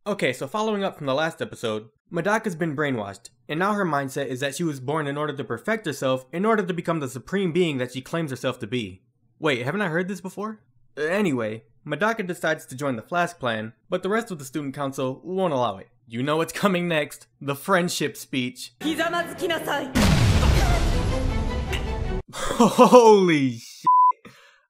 Okay, so following up from the last episode, Medaka's been brainwashed, and now her mindset is that she was born in order to perfect herself in order to become the supreme being that she claims herself to be. Wait, haven't I heard this before? Anyway, Medaka decides to join the Flash plan, but the rest of the student council won't allow it. You know what's coming next, the friendship speech. Holy shit.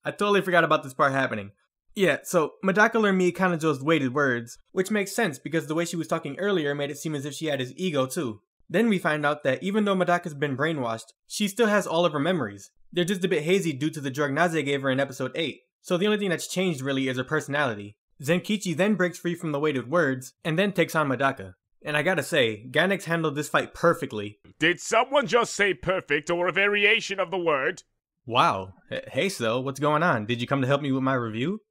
I totally forgot about this part happening. Yeah, so Medaka learned Mie Kanajo's weighted words, which makes sense because the way she was talking earlier made it seem as if she had his ego too. Then we find out that even though Medaka's been brainwashed, she still has all of her memories. They're just a bit hazy due to the drug Naze gave her in episode 8. So the only thing that's changed really is her personality. Zenkichi then breaks free from the weighted words, and then takes on Medaka. And I gotta say, Gainax handled this fight perfectly. Did someone just say perfect or a variation of the word? Wow. Hey So, what's going on? Did you come to help me with my review?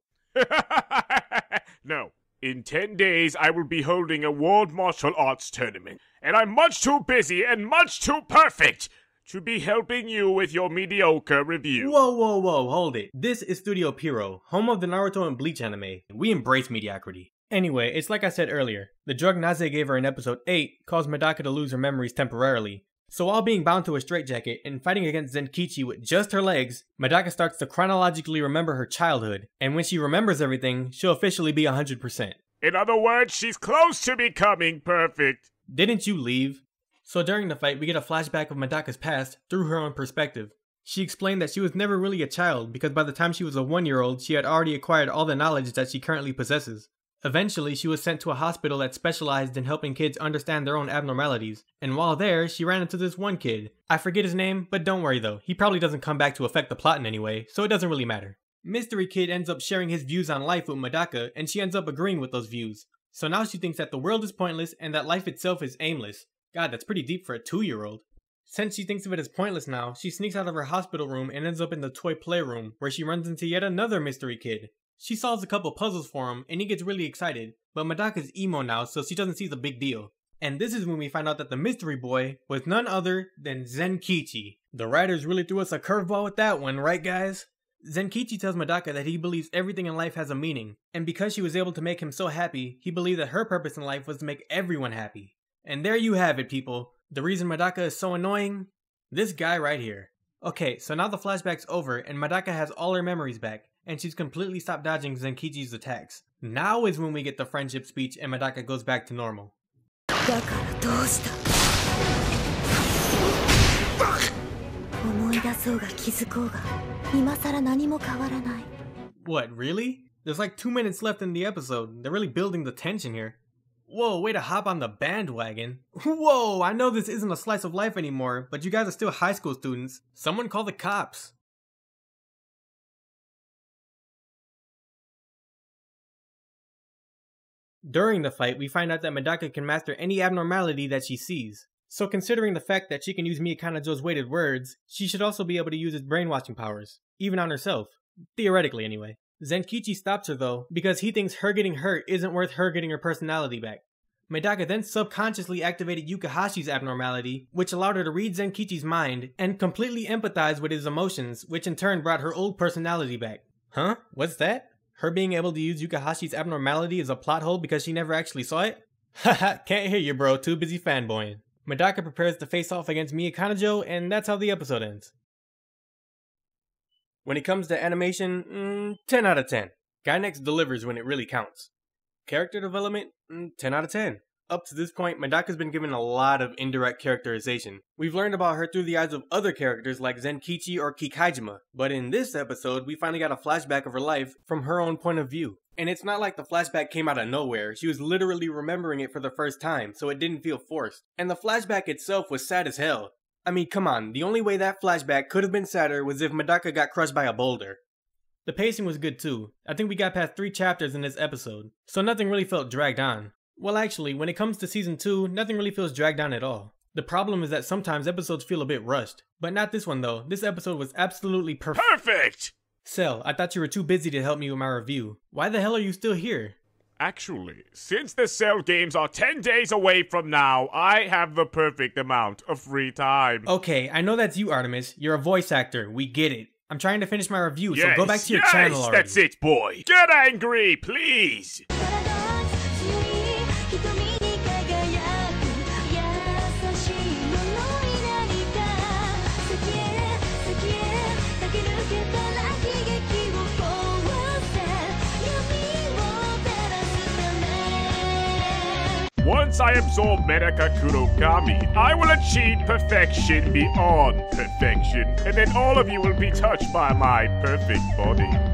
No. In 10 days, I will be holding a world martial arts tournament, and I'm much too busy and much too perfect to be helping you with your mediocre review. Whoa, hold it. This is SttuDio.P, home of the Naruto and Bleach anime. We embrace mediocrity. Anyway, it's like I said earlier. The drug Naze gave her in episode 8 caused Medaka to lose her memories temporarily. So while being bound to a straitjacket and fighting against Zenkichi with just her legs, Medaka starts to chronologically remember her childhood, and when she remembers everything, she'll officially be 100%. In other words, she's close to becoming perfect. Didn't you leave? So during the fight, we get a flashback of Medaka's past through her own perspective. She explained that she was never really a child because by the time she was a 1-year-old, she had already acquired all the knowledge that she currently possesses. Eventually, she was sent to a hospital that specialized in helping kids understand their own abnormalities, and while there, she ran into this one kid. I forget his name, but don't worry though, he probably doesn't come back to affect the plot in any way, so it doesn't really matter. Mystery Kid ends up sharing his views on life with Medaka, and she ends up agreeing with those views. So now she thinks that the world is pointless and that life itself is aimless. God, that's pretty deep for a 2-year-old. Since she thinks of it as pointless now, she sneaks out of her hospital room and ends up in the toy playroom, where she runs into yet another Mystery Kid. She solves a couple puzzles for him, and he gets really excited, but Medaka's emo now, so she doesn't see the big deal. And this is when we find out that the mystery boy was none other than Zenkichi. The writers really threw us a curveball with that one, right guys? Zenkichi tells Medaka that he believes everything in life has a meaning, and because she was able to make him so happy, he believed that her purpose in life was to make everyone happy. And there you have it, people. The reason Medaka is so annoying? This guy right here. Okay, so now the flashback's over, and Medaka has all her memories back, and she's completely stopped dodging Zenkichi's attacks. Now is when we get the friendship speech and Medaka goes back to normal. What, really? There's like 2 minutes left in the episode. They're really building the tension here. Whoa, way to hop on the bandwagon. Whoa, I know this isn't a slice of life anymore, but you guys are still high school students. Someone call the cops. During the fight, we find out that Medaka can master any abnormality that she sees. So considering the fact that she can use Mie Kanajo's weighted words, she should also be able to use his brainwashing powers, even on herself. Theoretically anyway. Zenkichi stops her though, because he thinks her getting hurt isn't worth her getting her personality back. Medaka then subconsciously activated Yukahashi's abnormality, which allowed her to read Zenkichi's mind, and completely empathize with his emotions, which in turn brought her old personality back. Huh? What's that? Her being able to use Yukahashi's abnormality is a plot hole because she never actually saw it? Haha, can't hear you bro, too busy fanboying. Medaka prepares to face off against Mie Kanajo, and that's how the episode ends. When it comes to animation, 10 out of 10. Gainax delivers when it really counts. Character development, 10 out of 10. Up to this point, Medaka's been given a lot of indirect characterization. We've learned about her through the eyes of other characters like Zenkichi or Kikaijima, but in this episode, we finally got a flashback of her life from her own point of view. And it's not like the flashback came out of nowhere, she was literally remembering it for the first time, so it didn't feel forced. And the flashback itself was sad as hell. I mean, come on, the only way that flashback could have been sadder was if Medaka got crushed by a boulder. The pacing was good too. I think we got past 3 chapters in this episode, so nothing really felt dragged on. Well actually, when it comes to season 2, nothing really feels dragged on at all. The problem is that sometimes episodes feel a bit rushed. But not this one though, this episode was absolutely perfect! Cell, I thought you were too busy to help me with my review. Why the hell are you still here? Actually, since the Cell games are 10 days away from now, I have the perfect amount of free time. Okay, I know that's you, Artemis. You're a voice actor, we get it. I'm trying to finish my review, so go back to your channel already. That's it, boy. Get angry, please! Once I absorb Medaka Kurokami, I will achieve perfection beyond perfection, and then all of you will be touched by my perfect body.